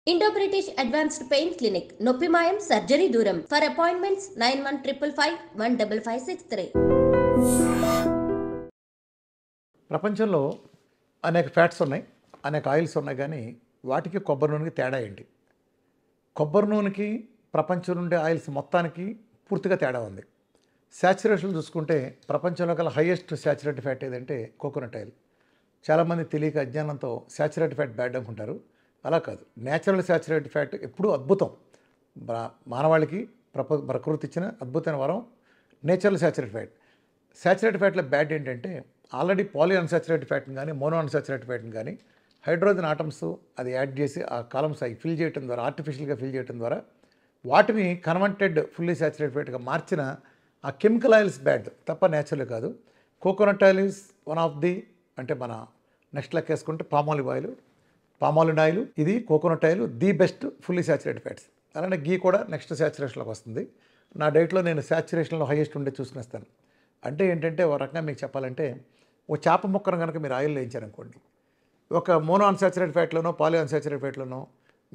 Indo British advanced pain clinic నొప్పి మాయం surgery దూరం ఫర్ అపాయింట్మెంట్స్ 9155515563. ప్రపంచంలో అనేక ఫ్యాట్స్ ఉన్నాయి, అనేక ఆయిల్స్ ఉన్నాయి, కానీ వాటికి కొబ్బరి నూనెకి తేడా ఏంటి? కొబ్బరి నూనెకి ప్రపంచం నుండి ఆయిల్స్ మొత్తానికి పూర్తిగా తేడా ఉంది. శాచురేషన్ చూసుకుంటే ప్రపంచంలో కల హైయెస్ట్ శాచురేటెడ్ ఫ్యాట్ ఏదంటే కోకోనట్ ఆయిల్. చాలామంది తెలియక అజ్ఞానంతో శాచురేటెడ్ ఫ్యాట్ బ్యాడ్ అనుకుంటారు. అలా కాదు, న్యాచురల్ శాచురేటెడ్ ఫ్యాట్ ఎప్పుడూ అద్భుతం. మానవాళికి ప్రకృతి ఇచ్చిన అద్భుతమైన వరం నేచురల్ శాచురేటెడ్ ఫ్యాట్. శాచురేటెడ్ ఫ్యాట్లో బ్యాడ్ ఏంటంటే ఆల్రెడీ పాలీ అన్సాచురేటెడ్ ఫ్యాట్ని కానీ మోనో అన్సాచురేటెడ్ ఫ్యాట్ని కానీ హైడ్రోజన్ ఆటమ్స్ అది యాడ్ చేసి ఆ కాలమ్స్ అవి ఫిల్ చేయడం ద్వారా, ఆర్టిఫిషియల్గా ఫిల్ చేయడం ద్వారా వాటిని కన్వర్టెడ్ ఫుల్లీ శాచురేటెడ్ ఫ్యాట్గా మార్చిన ఆ కెమికల్ ఆయిల్స్ బ్యాడ్ తప్ప న్యాచురల్ కాదు. Coconut oil is one of the, అంటే మన నెక్స్ట్ లెక్కేసుకుంటే పామాలివ్ ఆయిల్, ఇది coconut oil the best fully saturated fats. అలానే గీ కూడా నెక్స్ట్ శాచురేషన్లోకి వస్తుంది. నా డైట్లో నేను శాచురేషన్లో హైయెస్ట్ ఉండే చూసుకునేస్తాను. అంటే ఏంటంటే ఒక రకంగా మీకు చెప్పాలంటే, ఓ చేప ముక్కను కనుక మీరు ఆయిల్లో వేయించారనుకోండి, ఒక మోనో అన్సాచురేటెడ్ ఫ్యాట్లోనో పాలీ అన్సాచురేటెడ్ ఫ్యాట్లోనో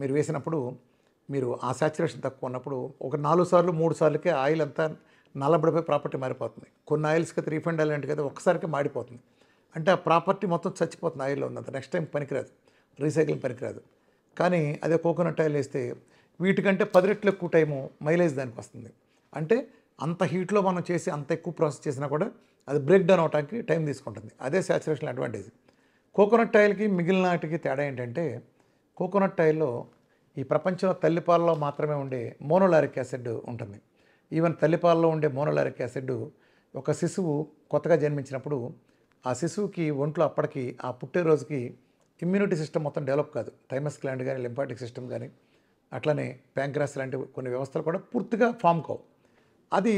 మీరు వేసినప్పుడు మీరు ఆ శాచురేషన్ తక్కువ ఉన్నప్పుడు ఒక 4 సార్లు 3 సార్లకే ఆయిల్ అంతా నల్లబడిపోయి ప్రాపర్టీ మారిపోతుంది. కొన్ని ఆయిల్స్కి అయితే రీఫండ్ ఆయిల్ అంటే కదా ఒక్కసారికి మాడిపోతుంది. అంటే ఆ ప్రాపర్టీ మొత్తం చచ్చిపోతుంది ఆయిల్లో ఉన్నంత. నెక్స్ట్ టైం పనికిరాదు, రీసైక్లింగ్ పనికిరాదు. కానీ అదే కోకోనట్ ఆయిల్ వేస్తే వీటికంటే 10 రెట్లు ఎక్కువ టైము మైలేజ్ దానికి వస్తుంది. అంటే అంత హీట్లో మనం చేసి అంత ఎక్కువ ప్రాసెస్ చేసినా కూడా అది బ్రేక్ డౌన్ అవడానికి టైం తీసుకుంటుంది. అదే శాచురేషన్ అడ్వాంటేజ్. కోకోనట్ ఆయిల్కి మిగిలిన వాటికి తేడా ఏంటంటే, కోకోనట్ ఆయిల్లో ఈ ప్రపంచంలో తల్లిపాలలో మాత్రమే ఉండే మోనోలారిక్ యాసిడ్ ఉంటుంది. ఈవెన్ తల్లిపాలలో ఉండే మోనోలారిక్ యాసిడ్ ఒక శిశువు కొత్తగా జన్మించినప్పుడు ఆ శిశువుకి ఒంట్లో అప్పటికి ఆ పుట్టే రోజుకి ఇమ్యూనిటీ సిస్టమ్ మొత్తం డెవలప్ కాదు. థైమస్ గ్లాండ్ కానీ లింఫాటిక్ సిస్టమ్ కానీ అట్లనే ప్యాంక్రాస్ లాంటి కొన్ని వ్యవస్థలు కూడా పూర్తిగా ఫామ్ కావు. అది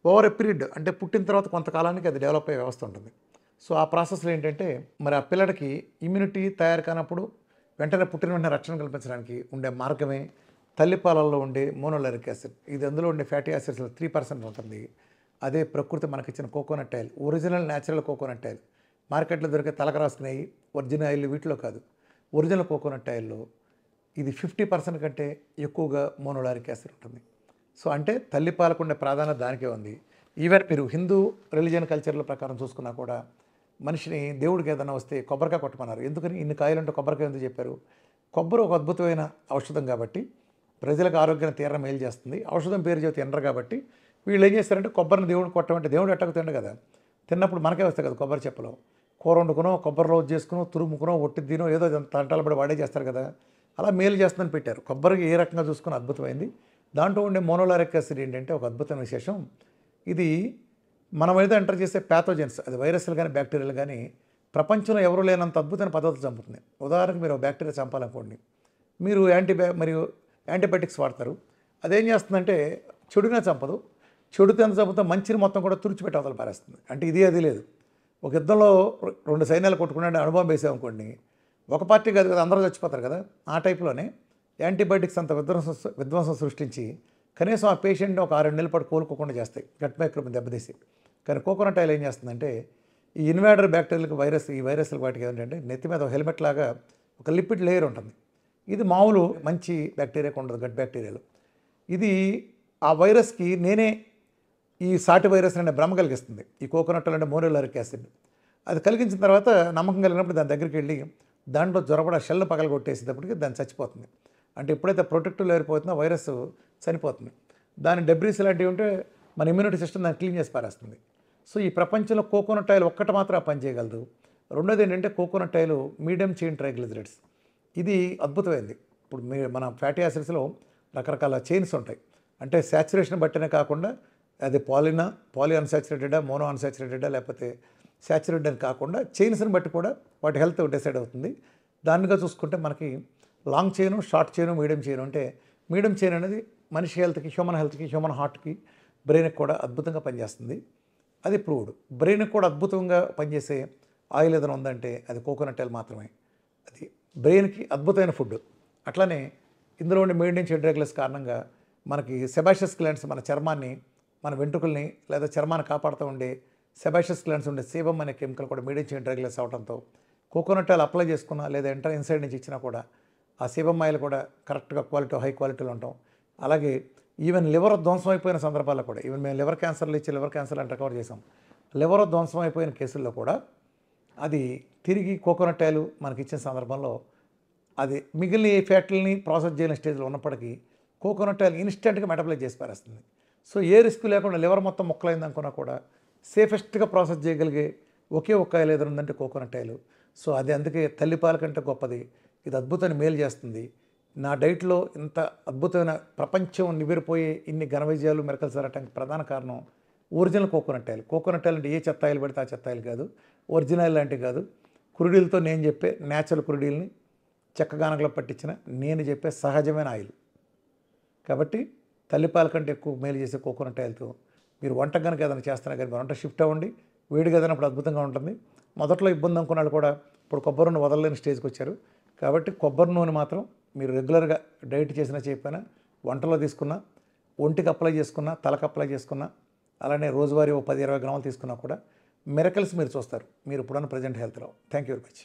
ఓవర్ ఎ పీరియడ్, అంటే పుట్టిన తర్వాత కొంతకాలానికి అది డెవలప్ అయ్యే వ్యవస్థ ఉంటుంది. సో ఆ ప్రాసెస్లో ఏంటంటే మరి ఆ పిల్లడికి ఇమ్యూనిటీ తయారు కానప్పుడు వెంటనే పుట్టిన వెంటనే రక్షణ కల్పించడానికి ఉండే మార్గమే తల్లిపాలల్లో ఉండే మోనోలారిక్ యాసిడ్. ఇది అందులో ఉండే ఫ్యాటీ యాసిడ్స్లో 3% ఉంటుంది. అదే ప్రకృతి మనకిచ్చిన coconut oil, original natural coconut oil. మార్కెట్లో దొరికే తలక రాసుకునేవి ఒరిజినల్ ఆయిల్ వీటిలో కాదు. ఒరిజినల్ కోకోనట్ ఆయిల్లో ఇది 50% కంటే ఎక్కువగా మోనోలారిక్ యాసిడ్ ఉంటుంది. సో అంటే తల్లిపాలకు ఉండే ప్రాధాన్యత దానికే ఉంది. ఈవెన్ మీరు హిందూ రిలీజియన్ కల్చర్ల ప్రకారం చూసుకున్నా కూడా మనిషిని దేవుడికి ఏదైనా వస్తే కొబ్బరికాయ కొట్టమన్నారు. ఎందుకని ఇన్ని కాయలుంటే కొబ్బరికాయ ఎందుకు చెప్పారు? కొబ్బరి ఒక అద్భుతమైన ఔషధం కాబట్టి, ప్రజలకు ఆరోగ్యాన్ని తీవ్ర మేలు చేస్తుంది. ఔషధం పేరు చెబితే తినరు కాబట్టి వీళ్ళు ఏం చేస్తారంటే కొబ్బరిని దేవుడిని కొట్టమంటే దేవుడు ఎట్టకు తిండు కదా, తిన్నప్పుడు మనకే వస్తాయి కదా కొబ్బరి చెప్పలో. కూర వండుకునో, కొబ్బరిలో చేసుకునో, తురుముకునో, ఒట్టిదినో ఏదో తంటాలు పడి వాడే చేస్తారు కదా, అలా మేలు చేస్తుందని పెట్టారు. కొబ్బరికి ఏ రకంగా చూసుకుని అద్భుతమైంది. దాంట్లో ఉండే మోనోలారిక్ యాసిడ్ ఏంటంటే ఒక అద్భుతమైన విశేషం. ఇది మనం ఏదో ఎంటర్ చేసే ప్యాథోజన్స్, అది వైరస్లు కానీ బ్యాక్టీరియాలు కానీ ప్రపంచంలో ఎవరు లేనంత అద్భుతమైన పద్ధతులు చంపుతుంది. ఉదాహరణకు మీరు బ్యాక్టీరియా చంపాలనుకోండి, మీరు యాంటీబయాటిక్స్ వాడతారు. అదేం చేస్తుందంటే చెడుగా చంపదు, చెడుతో ఎంత చంపుతో మంచిని మొత్తం కూడా తుడిచిపెట్టి అవతల పారేస్తుంది. అంటే ఇది అది లేదు. ఒక యుద్ధంలో 2 సైన్యాలు కొట్టుకునే అనుభవం వేసామనుకోండి, ఒక పార్టీ కాదు కదా అందరూ చచ్చిపోతారు కదా. ఆ టైప్లోనే యాంటీబయాటిక్స్ అంత విధ్వంసం సృష్టించి కనీసం ఆ పేషెంట్ని ఒక 6 నెలల పాటు కోలుకోకుండా చేస్తాయి, గట్ మైక్రోబ్ దెబ్బతీసి. కానీ కోకోనట్ ఆయిల్ ఏం చేస్తుందంటే ఈ ఇన్వాడర్ బ్యాక్టీరియాలకు ఈ వైరస్లకు వాటికి ఏంటంటే నెత్తి మీద ఒక హెల్మెట్ లాగా ఒక లిపిడ్ లేయర్ ఉంటుంది. ఇది మామూలు మంచి బ్యాక్టీరియాకు ఉండదు, గట్ బ్యాక్టీరియాలు. ఇది ఆ వైరస్కి నేనే ఈ సాటి వైరస్ అనే భ్రమ కలిగిస్తుంది. ఈ కోకోనట్ అంటే మోనోలారిక్ యాసిడ్ అది కలిగించిన తర్వాత నమ్మకం కలిగినప్పుడు దాని దగ్గరికి వెళ్ళి దాంట్లో జ్వరపడ షెల్ పగలగొట్టేసేటప్పటికి దాన్ని చచ్చిపోతుంది. అంటే ఎప్పుడైతే ప్రొటెక్టివ్ లేయర్ పోతుందో వైరస్ చనిపోతుంది. దాని డెబ్రీస్ లాంటివి ఉంటే మన ఇమ్యూనిటీ సిస్టమ్ దాన్ని క్లీన్ చేసి పారేస్తుంది. సో ఈ ప్రపంచంలో కోకోనట్ ఆయిల్ ఒక్కటి మాత్రం పని చేయగలదు. రెండోది ఏంటంటే coconut oil medium chain triglycerides. ఇది అద్భుతమైంది. ఇప్పుడు మన ఫ్యాటీ యాసిడ్స్లో రకరకాల చైన్స్ ఉంటాయి. అంటే శాచురేషన్ బట్టినే కాకుండా అది పాలీ అన్సాచురేటెడా, మోనో అన్సాచురేటెడా, లేకపోతే శాచురేటెడ్ అని కాకుండా చైన్స్ని బట్టి కూడా వాటి హెల్త్ డిసైడ్ అవుతుంది. దానిగా చూసుకుంటే మనకి long chain, short chain, medium chain. అంటే మీడియం చైన్ అనేది మనిషి హెల్త్కి, హ్యూమన్ హార్ట్కి, బ్రెయిన్కి కూడా అద్భుతంగా పనిచేస్తుంది. అది ప్రూవ్డ్. బ్రెయిన్కి కూడా అద్భుతంగా పనిచేసే ఆయిల్ ఏదైనా ఉందంటే అది కోకోనట్ ఆయిల్ మాత్రమే. అది బ్రెయిన్కి అద్భుతమైన ఫుడ్. అట్లానే ఇందులో ఉండే మెయింటైన్ చైన్ రెగ్యులర్స్ కారణంగా మనకి సెబాషియస్ గ్లాండ్స్ మన చర్మాన్ని, మన వెంట్రుకల్ని లేదా చర్మాన్ని కాపాడుతూ ఉండే సెబాషియస్ గ్లాండ్స్ ఉండే సేబమ్ అనే కెమికల్ కూడా మెయింటైన్ చైన్ రెగ్యులర్స్ అవడంతో కోకోనట్ ఆయిల్ అప్లై చేసుకున్నా లేదా ఇన్సైడ్ నుంచి ఇచ్చినా కూడా ఆ సీబమ్ ఆయిల్ కూడా కరెక్ట్గా క్వాలిటీ హై క్వాలిటీలో ఉంటాం. అలాగే ఈవెన్ లివర్ ధ్వంసం అయిపోయిన సందర్భాల్లో కూడా ఈవెన్ మేము లివర్ క్యాన్సర్లు ఇచ్చి లివర్ క్యాన్సర్ అని రికవర్ చేసాం. లివర్ ధ్వంసం అయిపోయిన కేసుల్లో కూడా అది తిరిగి కోకోనట్ ఆయిల్ మనకి ఇచ్చిన సందర్భంలో అది మిగిలిన ఏ ఫ్యాట్లని ప్రాసెస్ చేయని స్టేజ్లో ఉన్నప్పటికీ కోకోనట్ ఆయిల్ ఇన్స్టెంట్గా మెటబలైజ్ చేసి పారేస్తుంది. సో ఏ రిస్క్ లేకుండా లివర్ మొత్తం మొక్కలైంది అనుకున్నా కూడా సేఫెస్ట్గా ప్రాసెస్ చేయగలిగే ఒకే ఒక్క ఆయిల్ ఏదైనా ఉందంటే కోకోనట్ ఆయిల్. సో అది అందుకే తల్లిపాల కంటే గొప్పది. ఇది అద్భుతాన్ని మేలు చేస్తుంది. నా డైట్లో ఇంత అద్భుతమైన ప్రపంచం నివ్వెరపోయే ఇన్ని ఘన విజయాలు మిరకల్స్ జరగడానికి ప్రధాన కారణం original coconut oil. Coconut oil అంటే ఏ చెత్త ఆయిల్ పడితే ఆ చెత్త ఆయిల్ కాదు, ఒరిజినల్ లాంటివి కాదు. కురుడీలతో నేను చెప్పే న్యాచురల్ కురుడీల్ని చెక్కగానకలో పట్టించిన నేను చెప్పే సహజమైన ఆయిల్. కాబట్టి తల్లిపాల కంటే ఎక్కువ మేలు చేసే కోకోనట్ ఆయిల్తో మీరు వంట కనుక ఏదైనా చేస్తున్నా కానీ వంట షిఫ్ట్ అవ్వండి. వేడిగా ఏదైనప్పుడు అద్భుతంగా ఉంటుంది. మొదట్లో ఇబ్బంది అనుకున్న వాళ్ళు కూడా ఇప్పుడు కొబ్బరి నూనె వదలలేని స్టేజ్కి వచ్చారు. కాబట్టి కొబ్బరి నూనె మాత్రం మీరు రెగ్యులర్గా డైట్ చేసినా చేయకపోయినా వంటలో తీసుకున్నా, ఒంటికి అప్లై చేసుకున్నా, తలకు అప్లై చేసుకున్నా, అలానే రోజువారీ 10-20 గ్రాములు తీసుకున్నా కూడా మిరకల్స్ మీరు చూస్తారు మీరు ఇప్పుడున్న ప్రజెంట్ హెల్త్లో. Thank you very much.